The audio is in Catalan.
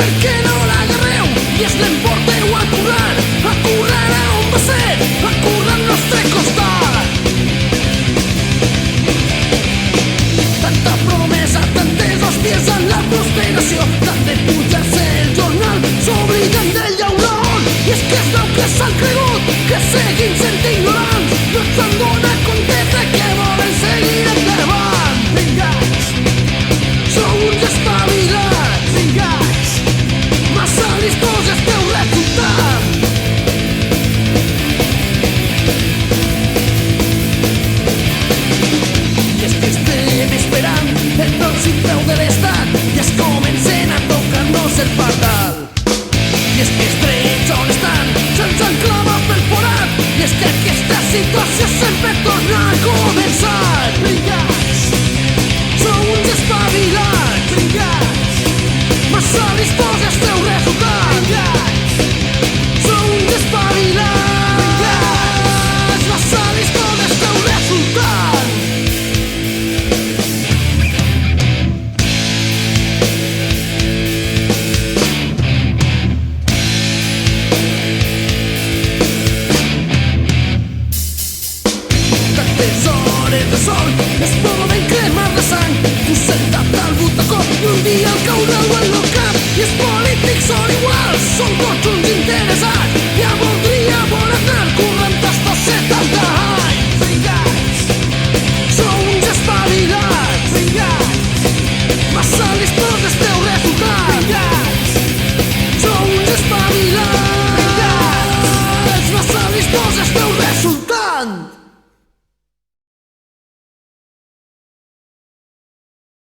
Per què no l'agarreu i es l'emporteu a currar a on va ser, a currar al nostre costat. Tanta promesa, tantes hòsties en la prosperació, tant de pujar-se el jornal, s'obliden del llauron. I és que es veu que s'han cregut que seguim sent ignorants, no s'han donat compte de que volen seguir endavant. Vingats, sou uns espavilats. Vingats, massa listos esteu resultant. I és que estem esperant el pròxim preu de l'estat i es comencen a tocar-nos el pardal. I és que els drets on estan se'ns enclava pel forat. I és que aquesta situació sempre torna a començar. Vingats, sou uns espavilats. Vingats, massa listos esteu resultant. Vingats, sou uns espavilats. Vingats, massa listos esteu resultant. Tantes hores de sol es poden cremar de sang, tu sentat al butacó i un dia al caudal en el cap. I els polítics són iguals, són tots uns interessats. Ja voldria governar 40 hasta 70 anys. Vingats, sou uns espavilats. Vingats, massa listos esteu resultant. Vingats, sou uns espavilats. Vingats, massa listos esteu resultant.